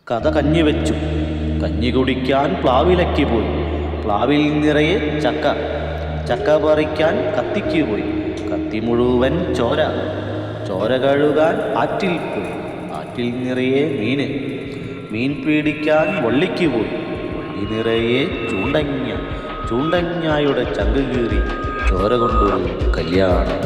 കഥ കഞ്ഞി വെച്ചു. കഞ്ഞി കുടിക്കാൻ പ്ലാവിലയ്ക്ക് പോയി. പ്ലാവിൽ നിറയെ ചക്ക. ചക്ക പറിക്കാൻ കത്തിക്ക് പോയി. കത്തി മുഴുവൻ ചോര. ചോര കഴുകാൻ ആറ്റിൽ പോയി. ആറ്റിൽ നിറയെ മീന്. മീൻ പിടിക്കാൻ വള്ളിക്ക് പോയി. വള്ളി നിറയെ ചൂണ്ടങ്ങ. ചൂണ്ടങ്ങായുടെ ചങ്ക് കീറി ചോര കൊണ്ടൊരു കല്യാണം.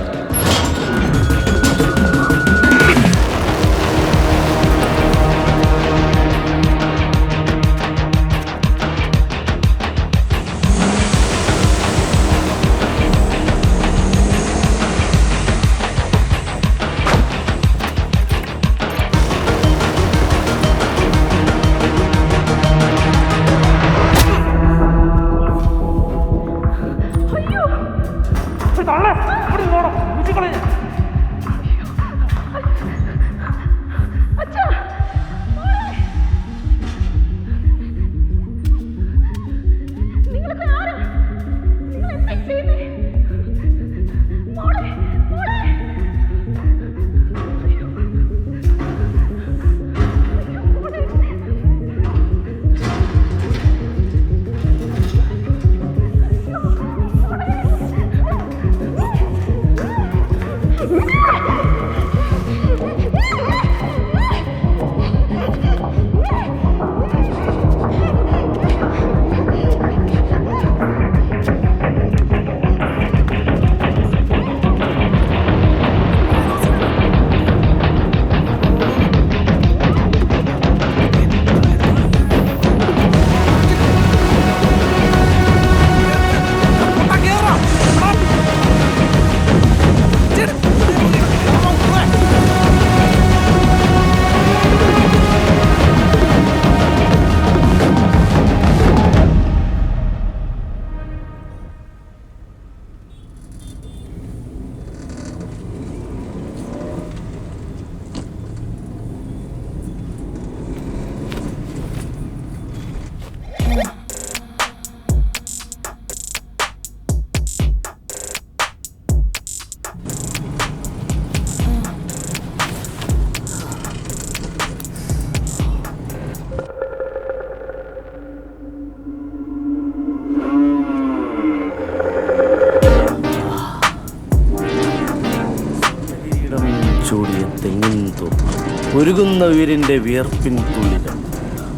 ചൂടിയ തെങ്ങിൻ തോപ്പ്, പൊരുകുന്ന വീരിൻ്റെ വിയർപ്പിൻ തുള്ളിലും,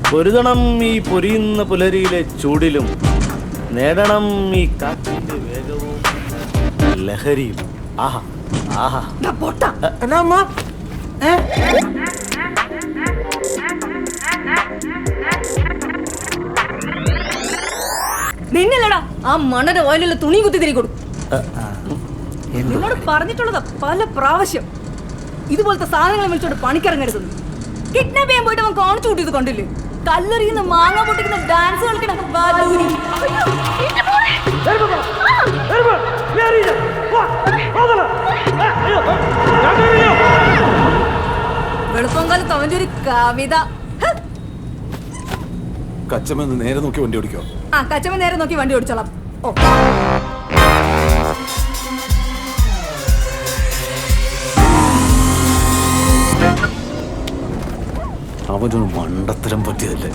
പൊരുതണം ഈ പൊരിയുന്ന പുലരിയിലെ ചൂടിലും, നേടണം ഈ കാറ്റിൻ്റെ വേഗവും ലഹരിയും. ആഹാ ആഹാ. നിന്നല്ലടാ ആ മണ്ണന്റെ ഓയിലുള്ള തുണി കുത്തി തിരി കൊടുക്കും. എന്നോട് പറഞ്ഞിട്ടുള്ളതാ പല പ്രാവശ്യം, ഇതുപോലത്തെ സാധനങ്ങൾ വിളിച്ചോണ്ട് പണിക്കിറങ്ങരുത്. കിഡ്നാപ്പ് ചെയ്യാൻ പോയിട്ട് അവൻ കാണിച്ചു കൂട്ടിയത് കണ്ടില്ലേ? കല്ലെറിയുന്ന മാങ്ങ പൊട്ടിക്കുന്ന ഡാൻസ് കളിക്കണം. വെളുപ്പം കാലത്ത് അവന്റെ ഒരു കവിത. കച്ചമ്മ നേരെ നോക്കി വണ്ടി ഓടിക്കോ. ആ കച്ചമ്മ നേരെ നോക്കി വണ്ടി ഓടിച്ചോളാം. ഓ അവനൊരു മണ്ടത്തരം പറ്റിയതല്ലേ,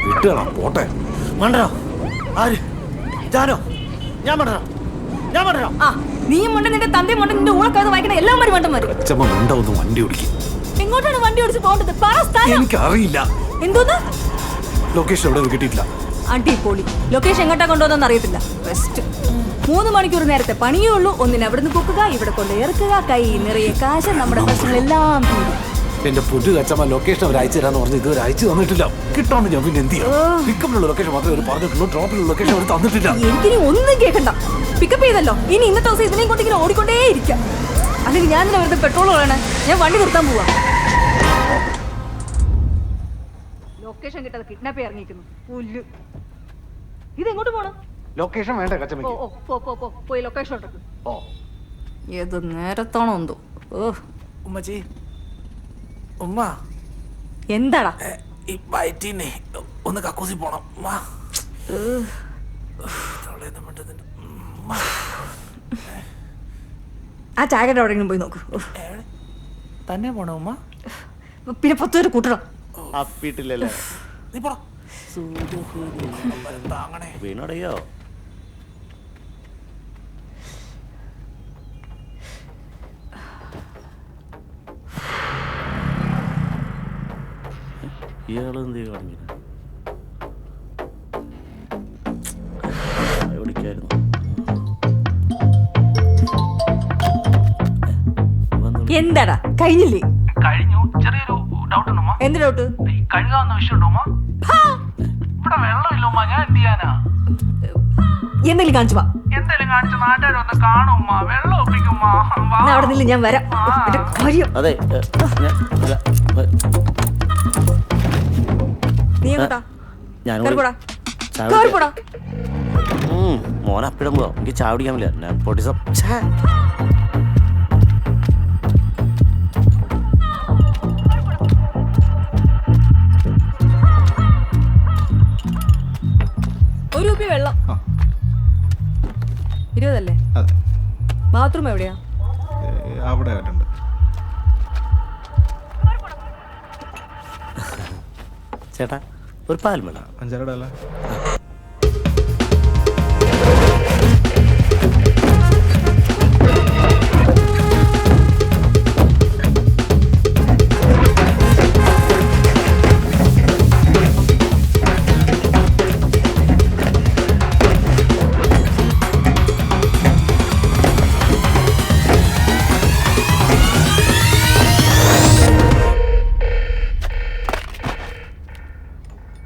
വിട്ടുകളാ പോട്ടെ. മണ്ടനോ? ആര്? ഞാനോ? ഞാൻ മണ്ടനോ? ഞാൻ മണ്ടനോ? ആ നീയും മണ്ട, നിന്റെ തന്തയും മണ്ട, നിന്റെ ഊളക്കാതെ വായിക്കുന്ന എല്ലാവരും മണ്ടന്മാരും. അച്ഛമ്മ മണ്ട ഒന്ന് വണ്ടി ഓടിക്കും. എങ്ങോട്ടാണ് വണ്ടി ഓടിച്ച് പോകേണ്ടത്? എനിക്കറിയില്ല. എന്തോന്ന് ലൊക്കേഷൻ എവിടെ കിട്ടിയിട്ടില്ല. അടിപൊളി. ലൊക്കേഷൻ എങ്ങോട്ടാ കൊണ്ടുവന്നെന്ന് അറിയത്തില്ല. ബെസ്റ്റ്. 3 മണിക്കൂർ നേരത്തെ പണിയേ ഉള്ളൂ. ഒന്നിന് അവിടെ നിന്ന് പൊക്കുക, ഇവിടെ കൊണ്ട് ഇറക്കുക, കൈ നിറയെ കാശ്, നമ്മുടെ പ്രശ്നങ്ങളെല്ലാം തീരും. എന്റെ പുതിയ കച്ചമ്മ ലൊക്കേഷൻ അവർ അയച്ചു തരാന്ന് പറഞ്ഞ് ഇതുവരെ അയച്ചു തന്നിട്ടില്ല. കിട്ടാണ്ട് ഞാൻ പിന്നെ എന്ത് ചെയ്യാം? പിക്കപ്പിലുള്ള ലൊക്കേഷൻ മാത്രമേ അവർ പറഞ്ഞിട്ടുള്ളൂ, ഡ്രോപ്പിലുള്ള ലൊക്കേഷൻ അവർ തന്നിട്ടില്ല. എനിക്കിനി ഒന്നും കേൾക്കണ്ട. പിക്കപ്പ് ചെയ്തല്ലോ, ഇനി ഇന്നത്തെ ദിവസം ഇതിനെയും കൊണ്ട് ഇങ്ങനെ ഓടിക്കൊണ്ടേ ഇരിക്കാം. അല്ലെങ്കിൽ ഞാൻ ഇതിനെ വെറുതെ പെട്രോൾ വേണേ, ഞാൻ വണ്ടി നിർത്താൻ പോവാ. ലൊക്കേഷൻ കിട്ടാതെ കിഡ്നാപ്പ് ഇറങ്ങിയിരിക്കുന്നു. പുല്ല്. ഇതെങ്ങോട്ട് പോണം? ലൊക്കേഷൻ വേണ്ട കച്ചമ്മ. പോയി ലൊക്കേഷൻ ഉണ്ടോ? ഏത് നേരത്താണോ എന്തോ. ഉമ്മച്ചി, ഉമ്മ എന്താടാ? ഈ വയറ്റിനെ ഒന്ന് കക്കൂസി പോണം. ആ ചായയുടെ എവിടെയെങ്കിലും പോയി നോക്കൂ. തന്നെ പോണോ ഉമ്മ? പിന്നെ 10 പേര് കൂട്ടണം. അപ്പിട്ടില്ലല്ലേ നീ പോടാ. വീണടയോ? ഇയാളെന്ത് കാണിക്കുന്നത്? എവിടേക്കായിരുന്നു? എന്താടാ കഴിഞ്ഞില്ലേ? കഴിഞ്ഞു. ചെറിയൊരു ഡൗട്ട് ഉണ്ടോ? എന്ത് ഡൗട്ട്? ഈ കഴുകാവുന്ന വിഷയമുണ്ടോ? ഇവിടെ വെള്ളമില്ല ഉമ്മ, ഞാൻ എന്ത് ചെയ്യാനാ? എന്തെങ്കിലും കാണിച്ചു വാ. എന്തെങ്കിലും കാണിച്ച നാട്ടുകാർ വന്ന് കാണും, വെള്ളം ഒപ്പിക്കും. എന്നാ അവിടെ നില്ല, ഞാൻ വരാം. ഒരു കാര്യം. അതെ നീ എങ്ങോട്ടാ? ഞാൻ കേറിപ്പോടാ. കേറിപ്പോടാ. മോനപ്പിടം പോവാ. എനിക്ക് ചായ കുടിക്കാൻ പറ്റില്ല. നെപ്പോട്ടിസം. ഒരു കുപ്പി വെള്ളം. 20 അല്ലേ? അതെ. ബാത്റൂം എവിടെയാ? അവിടെ ആയിട്ടുണ്ട്. ചേട്ടാ ഒരു പാൽ വേണം. 5 അല്ല.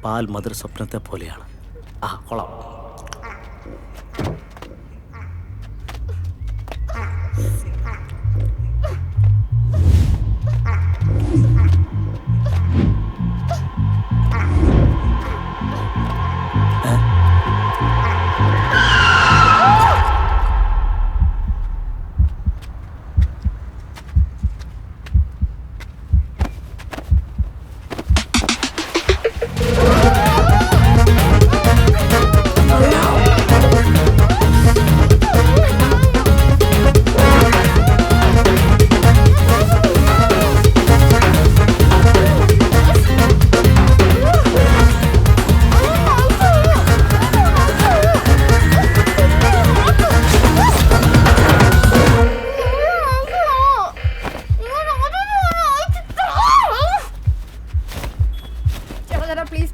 പാൽ മധുര സ്വപ്നത്തെ പോലെയാണ്. ആ കൊള്ളാം.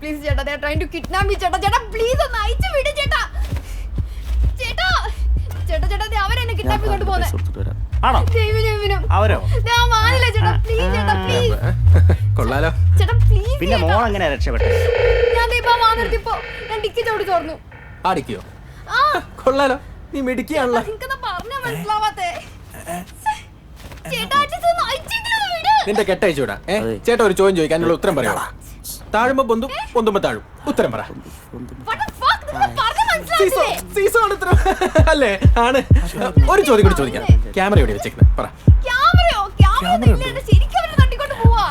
Please, Jetta, they are trying to kidnap me. Jetta, please, ഒന്ന് അയച്ചു വിട് ചേട്ടാ. ചേട്ടാ, ദേ അവരെന്നെ കിഡ്നാപ്പ് ചെയ്തുകൊണ്ട് പോകുന്നത്. ആണോ? ദൈവം. അവരോ? ദേ ആ വാനില ചേട്ടാ, പ്ലീസ് ചേട്ടാ, പ്ലീസ്. കൊള്ളാലോ. ചേട്ടാ, പ്ലീസ്. പിന്നെ മോൾ എങ്ങനെ രക്ഷപ്പെട്ടെ? ഞാൻ ദേ ഇപ്പോ വാനെടുത്തിപ്പോ ഞാൻ ഡിക്കി ചവിട്ടി തുറന്നു. അടിക്കോ? കൊള്ളാലോ, നീ മിടുക്കിയാണല്ലോ. നിനക്കെന്താ പറഞ്ഞാ മനസ്സിലാവാത്തെ? ചേട്ടാ, ഒന്ന് അയച്ചെങ്കിലും വിട്. നിന്റെ കെട്ടയച്ചൂടാ. ചേട്ടാ ഒരു ചോദ്യം ചോദിക്കാൻ അതിനുള്ള ഉത്തരം പറയാം. താഴുമ്പോ പൊന്തും, പൊന്തുമ്പോ താഴും. ഉത്തരം പറ. What the fuck? നിനക്ക് പറഞ്ഞാ മനസ്സിലാവില്ലേ? സീസോണ് ഉത്തരം അല്ലേ? ആണ്. ഒരു ചോദ്യം കൂടി ചോദിക്കാം. ക്യാമറ എവിടെ വെച്ചേക്കുന്നത്? പറ. ക്യാമറയോ? ക്യാമറ ഇല്ല, ശരിക്കും അവരെ തട്ടിക്കൊണ്ട് പോവാ.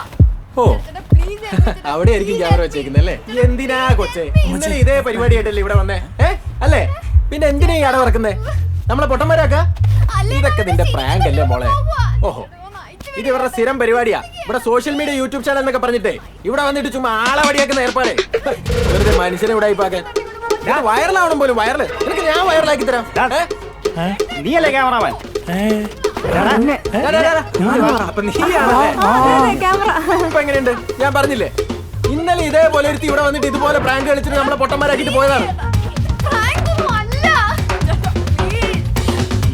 ഓ, ചേട്ടാ, പ്ലീസ്. അവിടെ ആയിരിക്കും ക്യാമറ വെച്ചേക്കുന്നത് അല്ലേ? എന്തിനാ കൊച്ചേ ഇന്നലെ ഇതേ പരിപാടിയായിട്ടല്ലേ ഇവിടെ വന്നേ? അല്ലേ? പിന്നെ എന്തിനാ ഈ അട വറക്കുന്നേ? നമ്മളെ പൊട്ടന്മാരാക്ക? ഇതൊക്കെ നിന്റെ പ്രാങ്ക് അല്ലേ മോളെ? ഓഹോ, ഇത് ഇവരുടെ സ്ഥിരം പരിപാടിയാ. ഇവിടെ സോഷ്യൽ മീഡിയ യൂട്യൂബ് ചാനൽ എന്നൊക്കെ പറഞ്ഞിട്ടേ ഇവിടെ വന്നിട്ട് ചുമ്മാ ആളെ വടിയാക്കുന്ന ഏർപ്പാടേ. വെറുതെ മനുഷ്യനെ ഇവിടെ ആയിപ്പാക്കാൻ. ഞാൻ വൈറലാവണം പോലും. വൈറല് നിനക്ക് ഞാൻ വൈറലാക്കി തരാം. നീയല്ലേ ക്യാമറമാൻ? അപ്പൊ നീയാണല്ലേ? ഇപ്പൊ എങ്ങനെയുണ്ട്? ഞാൻ പറഞ്ഞില്ലേ ഇന്നലെ ഇതേപോലെ ഒരുത്തി ഇവിടെ വന്നിട്ട് ഇതുപോലെ പ്രാങ്ക് കളിച്ചിട്ട് നമ്മളെ പൊട്ടന്മാരാക്കിട്ട് പോയതാണ്.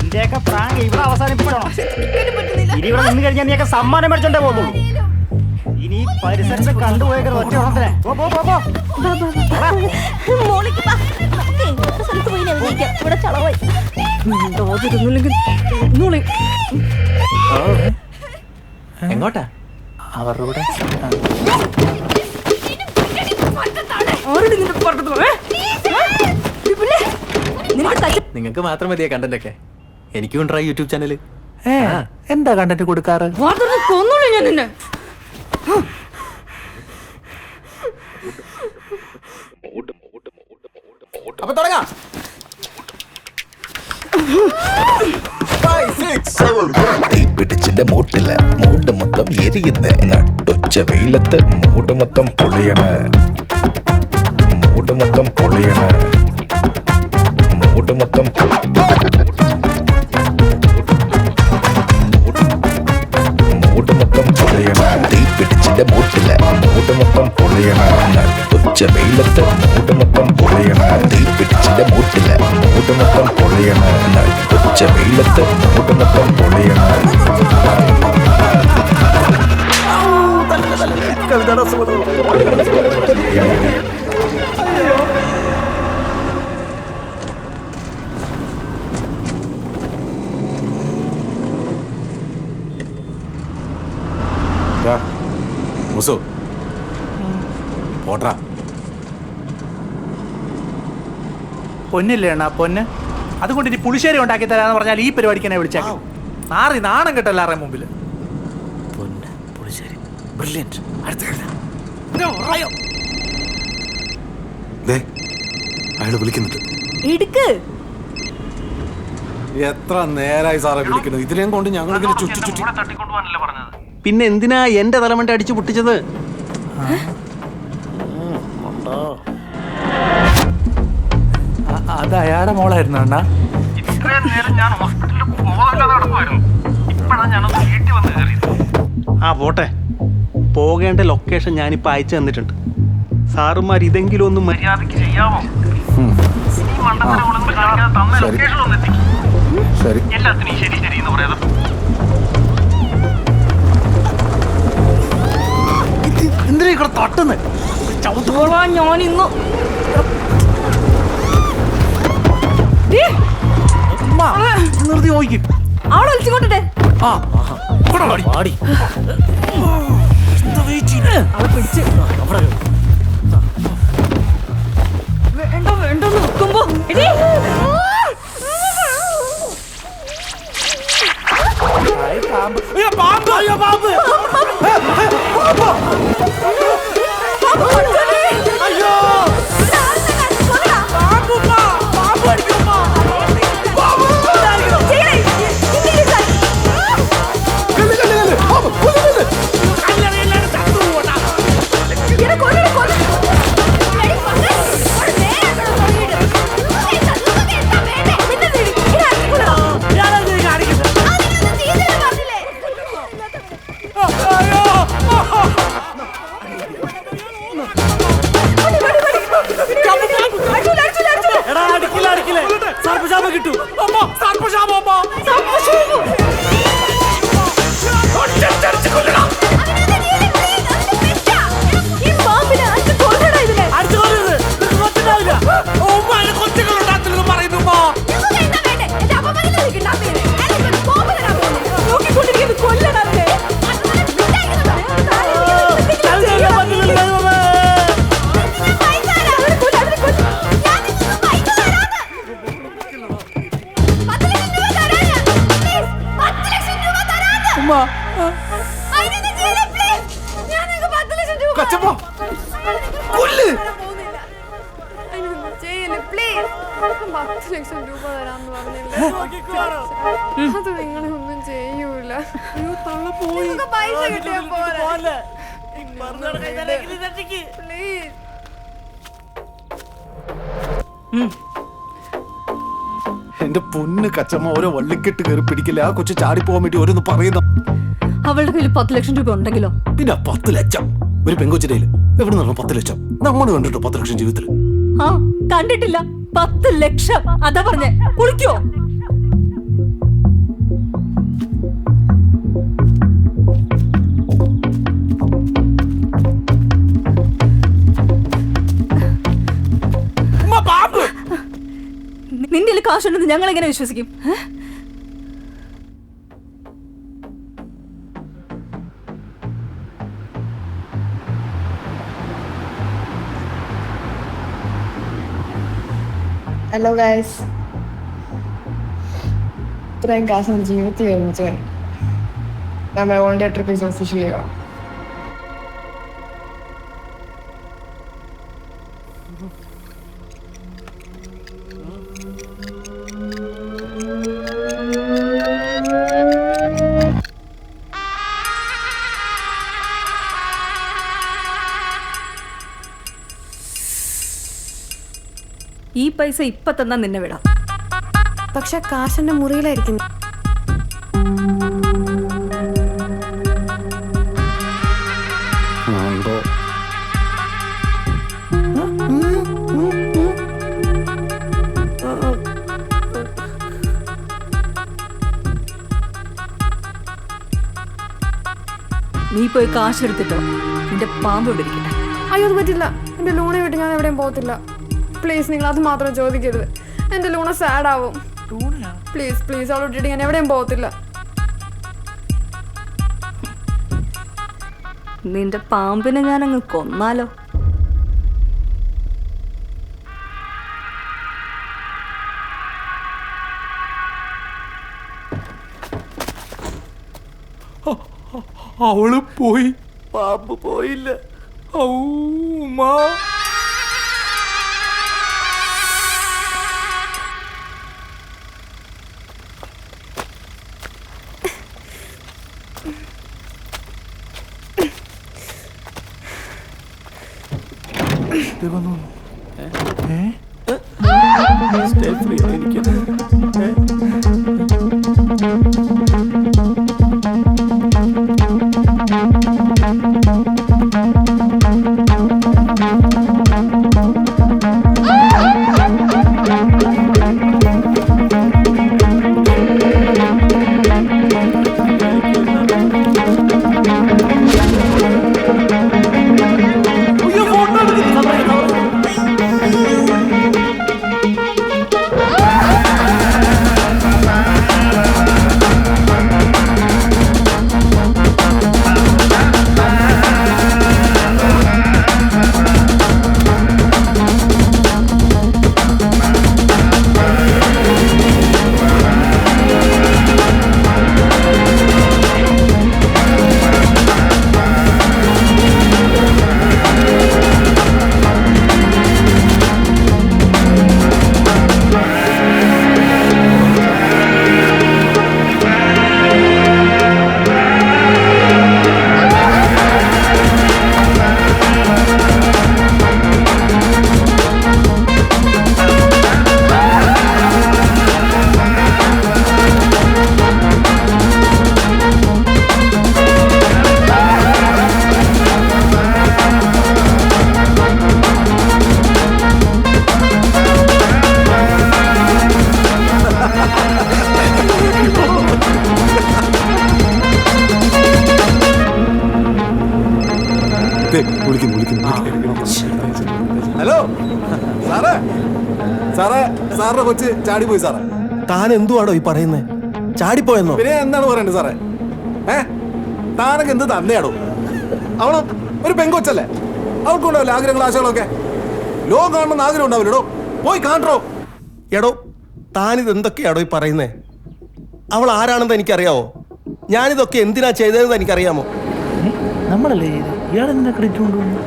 നിന്റെയൊക്കെ പ്രാങ്ക് ഇവിടെ അവസാനിപ്പിക്കണം. ഇനി ഇവിടെ നിന്ന് കഴിഞ്ഞാൽ നീയൊക്കെ സമ്മാനം മേടിച്ചോണ്ടേ പോകുള്ളൂ. ഇനി പരിസരത്ത് കണ്ടുപോയേക്കരുത് ഒറ്റ ഓണത്തിനെ. എങ്ങോട്ടാ? അവരുടെ നിങ്ങൾക്ക് മാത്രം മതിയാ കണ്ടന്റ് ഒക്കെ. എനിക്കും ഉണ്ടോ യൂട്യൂബ് ചാനല്? എന്താ കണ്ടന്റ് കൊടുക്കാറ്? കൊന്നോളൂ ഞാൻ നിന്നെ. അപ്പൊ തുടങ്ങാം. പിടിച്ചിന്റെ മൂട്ടില് മൂട് മൊത്തം എരിയുന്ന നട്ടൊച്ച വെയിലത്ത് മൂട് മൊത്തം പൊളിയണ മൂട് മൊത്തം പൊളിയണ മൂട് മൊത്തം മൂട് മൊത്തം പൊളിയണ തീ പിടിച്ചിന്റെ മൂട്ടില് മൂട് മൊത്തം പൊളിയണ നട്ടൊച്ച വെയിലത്ത് മൂട് മൊത്തം പൊളിയണ തീ പിടിച്ചിന്റെ മൂട്ടില് മൂട് മൊത്തം പൊളിയണ നട്ടൊച്ച വെയിലത്ത് മൂട് മൊത്തം പൊളിയണ പോട്രാ പൊന്നില്ലേ അണ്ണാ പൊന്ന് അതുകൊണ്ട് ഇനി പുളിശ്ശേരി ഉണ്ടാക്കി തരാന്ന് പറഞ്ഞാൽ ഈ പരിപാടിക്ക് എന്നെ വിളിച്ചേക്കാം നാണം കേട്ടോ എല്ലാവരുടെയും മുമ്പിൽ അയാള് വിളിക്കുന്നുണ്ട്. എടുക്ക്. എത്ര നേരായി സാറെ വിളിക്കുന്നു. ഇതിനെയും കൊണ്ട് ഞങ്ങൾ ഇങ്ങനെ ചുറ്റി ചുറ്റി. തട്ടിക്കൊണ്ടുപോകാനല്ലേ പറഞ്ഞത്? പിന്നെ എന്തിനാ എന്റെ തലമണ്ട അടിച്ചു പൊട്ടിച്ചത്? അത് അയാളുടെ മോളായിരുന്നു അണ്ണാ. ഇത്രയും നേരം ഞാൻ ഹോസ്പിറ്റലിൽ പോകാതെ നടക്കുമായിരുന്നു. ഇപ്പോഴാണ് ഞാനൊന്ന് വീട്ടിൽ വന്ന് കയറിയത്. പോട്ടെ, പോകേണ്ട ലൊക്കേഷൻ ഞാനിപ്പോ അയച്ചു തന്നിട്ടുണ്ട്. സാറുമാർ ഇതെങ്കിലും ഒന്ന് മര്യാദയ്ക്ക് ചെയ്യാമോ? ഈ മണ്ടത്തരങ്ങളൊന്നും കാണിക്കാതെ തന്ന ലൊക്കേഷൻ ഒന്ന് എത്തിക്കും. ശരി. എല്ലാത്തിനും ശരി ശരി എന്ന് പറയാതെ എന്തിനാ ഇവിടെ തട്ടുന്നേ? ഞാൻ ഇന്ന് നിർത്തി നോക്കും. അവളെ വിളിച്ചുകൊണ്ടേ പാടി അവളെ പിടിച്ച് വേണ്ട വേണ്ടെന്ന് വെക്കുമ്പോ എടീ. എന്റെ പൊന്ന് കച്ചമ്മ ഓരോ വള്ളിക്കെട്ട് കയറി പിടിക്കില്ല. ആ കൊച്ചു ചാടി പോകാൻ വേണ്ടി ഓരോന്ന് പറയുന്നു. അവളുടെ കയ്യിൽ 10 ലക്ഷം രൂപ ഉണ്ടെങ്കിലോ? പിന്നെ 10 ലക്ഷം ഒരു പെങ്കൊച്ചിന്റെ കയ്യിൽ എവിടെ നിന്നോ 10 ലക്ഷം? നമ്മൾ കണ്ടിട്ടോ 10 ലക്ഷം ജീവിതത്തിൽ? കണ്ടിട്ടില്ല. 10 ലക്ഷം അതാ പറഞ്ഞേ. കുളിക്കോ? നിന്റെ കാശുണ്ടെന്ന് ഞങ്ങൾ എങ്ങനെ വിശ്വസിക്കും? ഹലോ ഗൈസ്, ഇത്രയും കാശ് ജീവിതത്തിൽ ഒരുമിച്ച് കണ്ടു. My one-day trip is officially over. പൈസ ഇപ്പൊ തന്നാ നിന്നെ വിടാം. പക്ഷെ കാശെന്റെ മുറിയിലായിരിക്കും. നീ പോയി കാശ് എടുത്തിട്ടോ, നിന്റെ പാമ്പ് ഇവിടെ ഇരിക്കട്ടെ. അയ്യോ അത് പറ്റില്ല. എന്റെ ലൂണെ വിട്ട് ഞാൻ എവിടെയും പോകത്തില്ല. പ്ലീസ് നിങ്ങൾ അത് മാത്രം ചോദിക്കരുത്. എന്റെ ലൂണ സാഡ് ആവും. പ്ലീസ് പ്ലീസ് അവൾ വിട്ടിട്ട് ഞാൻ എവിടെയും പോകത്തില്ല. നിന്റെ പാമ്പിനെ ഞാൻ അങ്ങ് കൊന്നാലോ? അവള് പോയി, പാമ്പ് പോയില്ല. ഔമാ. സ്റ്റേ ഫ്രീ ആയിരിക്കും. ഹലോ സാറേ, സാറേ സാറിന്റെ കൊച്ച് ചാടിപ്പോയി സാറേ. താൻ എന്തുവാടോ ഈ പറയുന്നേ? ചാടിപ്പോയെന്നോ? പിന്നെ എന്താണ് പറയണ്ടത് സാറേ? താനൊക്കെ എന്ത് തന്നെയാടോ? അവള് ഒരു പെങ്കൊച്ചല്ലേ, അവൾക്കുണ്ടാവില്ല ആഗ്രഹങ്ങളും ആശകളൊക്കെ. ലോകം കാണണമെന്ന് ആഗ്രഹം ഉണ്ടാവില്ലടോ, പോയി കാണോ. എടോ താനിത് എന്തൊക്കെയാടോ ഈ പറയുന്നേ? അവൾ ആരാണെന്ന് എനിക്കറിയാവോ? ഞാനിതൊക്കെ എന്തിനാ ചെയ്തതെന്ന് എനിക്കറിയാമോ? നമ്മളല്ലേ ഇയാളെന്താ ക്രെഡിറ്റ് കൊണ്ടുവന്നു?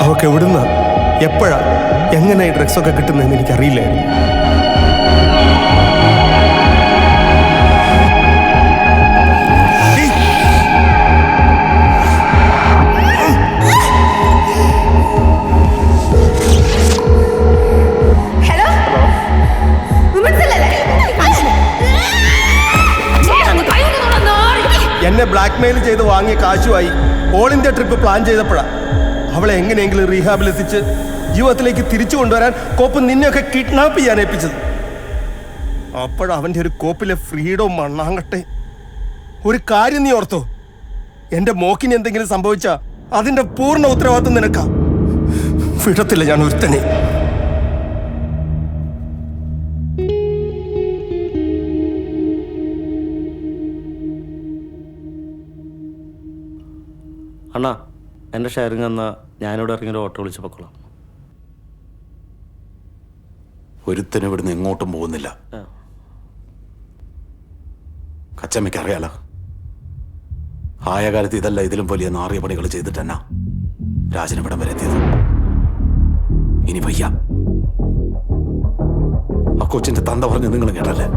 അവൾക്ക് എവിടുന്ന എപ്പോഴാ എങ്ങനെ ഈ ഡ്രഗ്സൊക്കെ കിട്ടുന്നതെന്ന് എനിക്കറിയില്ലായിരുന്നു. എന്നെ ബ്ലാക്ക്മെയിൽ ചെയ്ത് വാങ്ങിയ കാശുമായി ഓൾ ഇന്ത്യ ട്രിപ്പ് പ്ലാൻ ചെയ്തപ്പോഴാണ് അവളെ എങ്ങനെയെങ്കിലും റീഹാബിൽ എത്തിച്ച് ജീവിതത്തിലേക്ക് തിരിച്ചു കൊണ്ടുവരാൻ കോപ്പ് നിന്നെയൊക്കെ കിഡ്നാപ്പ് ചെയ്യാൻ ഏൽപ്പിച്ചത്. അപ്പോഴവൻ്റെ ഒരു കോപ്പിലെ ഫ്രീഡം മണ്ണാങ്കട്ടെ. ഒരു കാര്യം നീ ഓർത്തോ, എൻ്റെ മോക്കിന് എന്തെങ്കിലും സംഭവിച്ചാൽ അതിൻ്റെ പൂർണ്ണ ഉത്തരവാദിത്വം നിനക്കാ. വിടത്തില്ല ഞാൻ ഒരുത്തനെ. അണ്ണാ, എൻ്റെ ഷെയറിങ് എന്നാൽ ഞാനിവിടെ ഇറങ്ങിയൊരു ഓട്ടോ വിളിച്ച് പൊക്കോളാം. ഒരുത്തനും ഇവിടുന്ന് എങ്ങോട്ടും പോകുന്നില്ല. കച്ചമ്മയ്ക്ക് അറിയാലോ, ആയ കാലത്ത് ഇതല്ല ഇതിലും വലിയ നാറിയ പണികൾ ചെയ്തിട്ട് തന്നെ രാജൻ ഇവിടം വരെ എത്തിയത്. ഇനി വയ്യ. ആ കൊച്ചിന്റെ തന്ത പറഞ്ഞ് നിങ്ങൾ കേട്ടല്ലേ,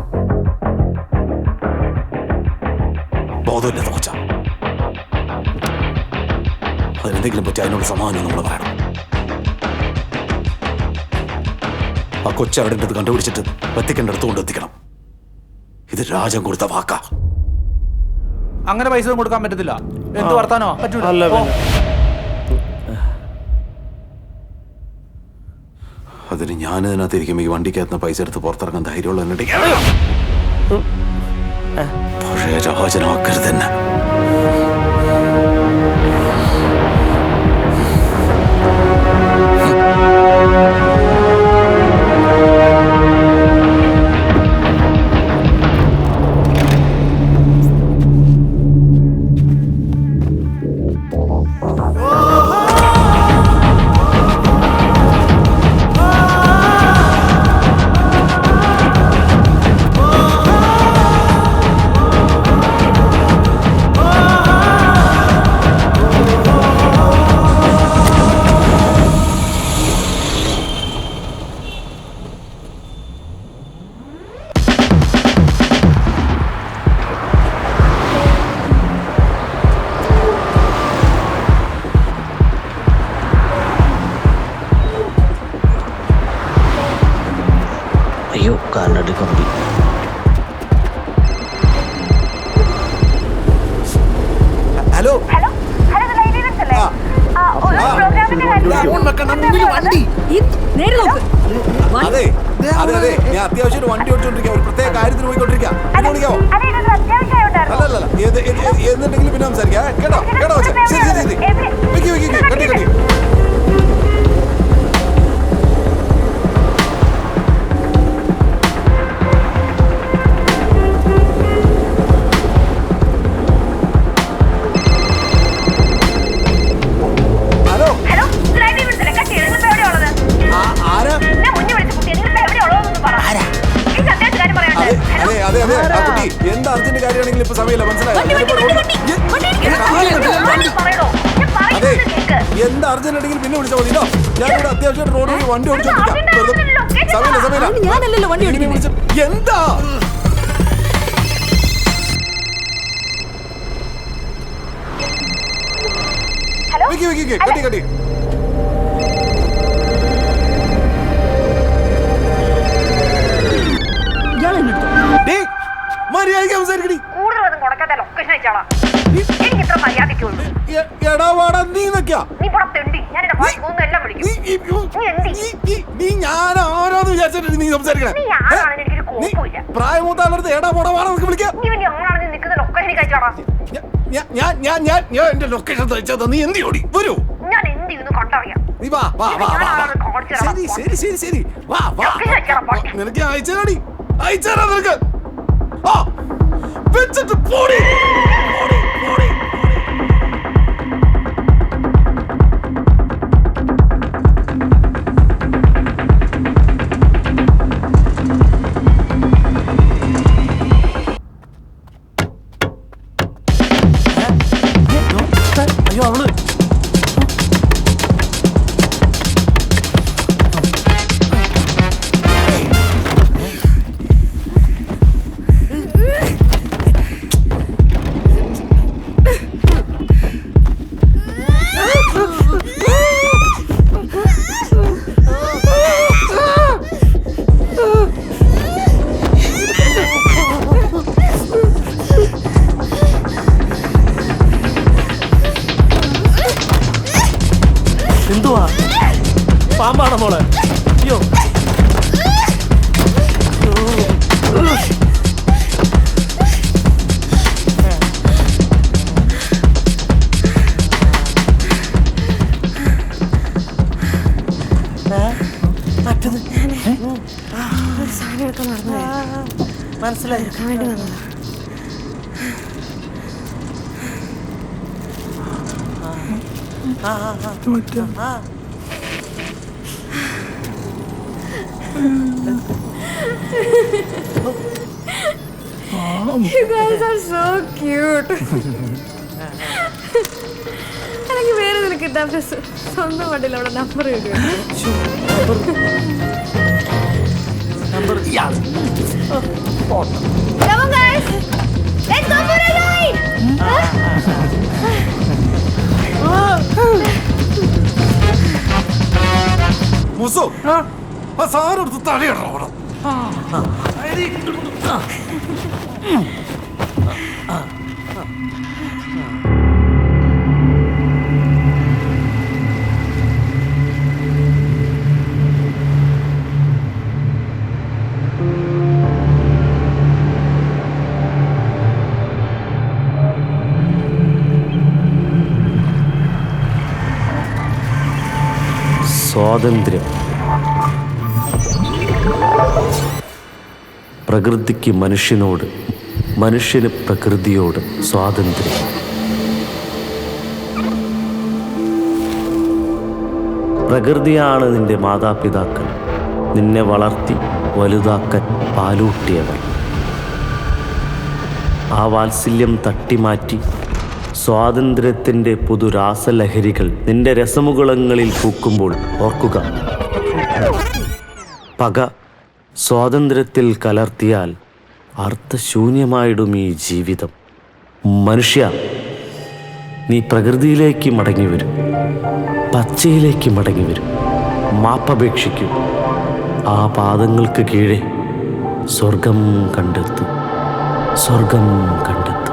ബോധമില്ലാത്ത കൊച്ച. അതിനെന്തെങ്കിലും പറ്റി അതിനോട് സമാധാനം നമ്മൾ പറയണം. ആ കൊച്ച അവിടെ അടുത്ത് കണ്ടുപിടിച്ചിട്ട് എത്തിക്കേണ്ടടുത്ത് കൊണ്ട് എത്തിക്കണം. ഇത് രാജൻ കൊടുത്ത വാക്കാ. അങ്ങനെ പൈസ ഒന്നും കൊടുക്കാൻ പറ്റത്തില്ല. എന്ത് വർത്താനോ പറ്റൂല. അതിന് ഞാൻ ഇതിനകത്തിരിക്കുമ്പോൾ ഈ വണ്ടിക്കകത്ത് പൈസ എടുത്ത് പുറത്തിറങ്ങാൻ ധൈര്യമുള്ള പഴയ രാജനാക്കരുത് തന്നെ. അയ്യോ, കാലിനടി കമ്പി. ഹലോ, അതെ അതെ അതെ, ഞാൻ അത്യാവശ്യം ഒരു വണ്ടി ഓടിച്ചോണ്ടിരിക്കാം. ഒരു പ്രത്യേക കാര്യത്തിന് പോയിക്കൊണ്ടിരിക്കാം. വിളിക്കാവോ? അല്ലല്ല, എന്നുണ്ടെങ്കിലും പിന്നെ സംസാരിക്കാം. കേട്ടോ കേട്ടോ. ശരി ശരി ശരി. വെക്കി വെക്കി കട്ടി കട്ടി. എന്താ അർജന്റ് കാര്യമാണെങ്കിൽ ഇപ്പൊ സമയമില്ല, മനസ്സിലായോ? അതെ, എന്താ അർജന്റ് ആണെങ്കിൽ പിന്നെ വിളിച്ചാൽ മതിയോ? ഞാനിവിടെ അത്യാവശ്യം റോഡിൽ വണ്ടി ഓടിച്ചോണ്ടിരിക്കാം. എന്താ കട്ടി കട്ടി. മര്യാദയ്ക്ക് സംസാരിക്കടി. നീ ഞാൻ ആരാന്ന് വിചാരിച്ചിട്ട് നീ സംസാരിക്കണേ? പ്രായമൂത്താളടുത്ത് എടാ പോടാ വാടക വിളിക്കാം. ഞാൻ എന്റെ ലൊക്കേഷൻ തയ്ച്ചത് നീ എന്ത് ഓടി വരൂ? നീ വാ വാ വാ വാ. ശരി ശരി ശരി ശരി, വാ വാ. നിനക്ക് അയച്ചാടി, അയച്ചാ നിനക്ക്. ആ വെച്ചിട്ട് പോടി. അയ്യോ, അവള് എന്തുവാ? പാമ്പാണോ മോളെ? അയ്യോ, മനസ്സിലായി. You guys are so cute. അല്ലെങ്കിൽ വേറെ ഇതിൽ കിട്ടാൻ സ്വന്തം വണ്ടിയിൽ അവിടെ നമ്പർ കിട്ടും. Come on guys, let's go for a ride. Musso ആ സാറെടുത്ത് തലയിടണം. സ്വാതന്ത്ര്യം. പ്രകൃതിക്ക് മനുഷ്യനോട്, മനുഷ്യന് പ്രകൃതിയോട് സ്വാതന്ത്ര്യം. പ്രകൃതിയാണ് നിന്റെ മാതാപിതാക്കൾ, നിന്നെ വളർത്തി വലുതാക്കാൻ പാലൂട്ടിയവർ. ആ വാത്സല്യം തട്ടിമാറ്റി സ്വാതന്ത്ര്യത്തിൻ്റെ പുതുരാസലഹരികൾ നിന്റെ രസമുകുളങ്ങളിൽ പൂക്കുമ്പോൾ ഓർക്കുക, പക സ്വാതന്ത്ര്യത്തിൽ കലർത്തിയാൽ അർത്ഥശൂന്യമായിടും ഈ ജീവിതം. മനുഷ്യ, നീ പ്രകൃതിയിലേക്ക് മടങ്ങി വരും, പച്ചയിലേക്ക് മടങ്ങി വരും, മാപ്പപേക്ഷിക്കൂ. ആ പാദങ്ങൾക്ക് കീഴെ സ്വർഗം കണ്ടെത്തും, സ്വർഗം കണ്ടെത്തും.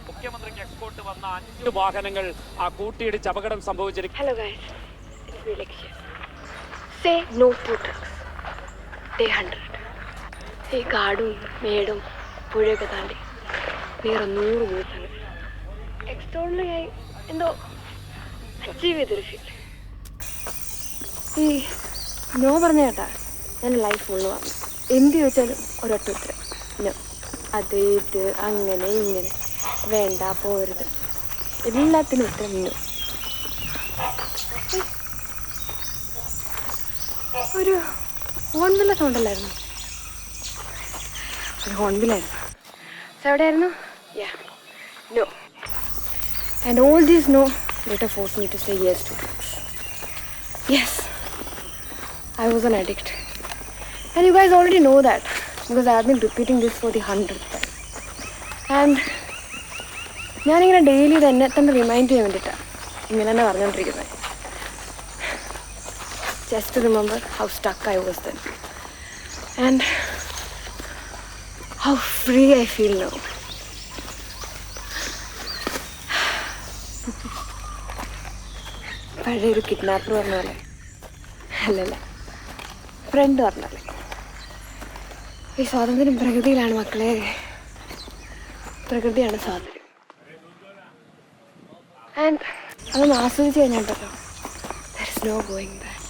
മുഖ്യമന്ത്രിക്ക് എക്സ്പോർട്ട് വന്ന 5 വാഹനങ്ങൾ ആ കൂട്ടിയിടിച്ച് അപകടം സംഭവിച്ചിരിക്കുന്നു. Hello guys, it's Vilek here. Say no to drugs. Day 100. ഈ കാടും മേടും പുഴയൊക്കെ താണ്ടി വേറെ 100 ദിവസങ്ങൾ എക്സ്ട്രോണറി ആയി എന്തോ അച്ചീവ് ചെയ്തൊരു ഫീൽ. ഈ നോ പറഞ്ഞ കേട്ടാ ഞാൻ ലൈഫ് ഫുള്ള് വന്നു. എന്ത് ചോദിച്ചാലും ഒരൊറ്റ ഉത്തരം നോ. അത് ഇത് അങ്ങനെ ഇങ്ങനെ വേണ്ട പോരുത് എല്ലാത്തിനും ഉത്തരം നോ. ഒരു ഹോൺബില്ല സൗണ്ടല്ലായിരുന്നു, ഒരു ഹോൺബില്ലായിരുന്നു. എവിടെയായിരുന്നു? No. And all these no later forced me to say yes to drugs. Yes, I was an addict. And you guys already know that because I have been repeating this for the 100th time. And ഞാനിങ്ങനെ daily ഇത് എന്നെ തന്നെ remind ചെയ്യാൻ വേണ്ടിയിട്ടാണ് ഇങ്ങനെ തന്നെ പറഞ്ഞുകൊണ്ടിരിക്കുന്നത്. Just to remember how stuck I was then and how free I feel now. പഴയൊരു കിഡ്നാപ്പർ പറഞ്ഞ പോലെ അല്ലല്ല, ഫ്രണ്ട് പറഞ്ഞ പോലെ. ഈ സ്വാതന്ത്ര്യം പ്രകൃതിയിലാണ് മക്കളെ, പ്രകൃതിയാണ് സ്വാതന്ത്ര്യം. ആൻഡ് അതൊന്ന് ആസ്വദിച്ച് കഴിഞ്ഞിട്ടല്ലോ, there is no going back.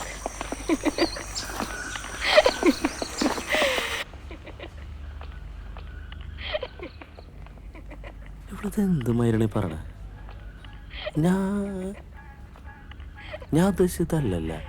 ഇവിടുത്തെ എന്ത് മൈരണി പറഞ്ഞ? ഞാൻ ഉദ്ദേശിച്ചതല്ലല്ലേ.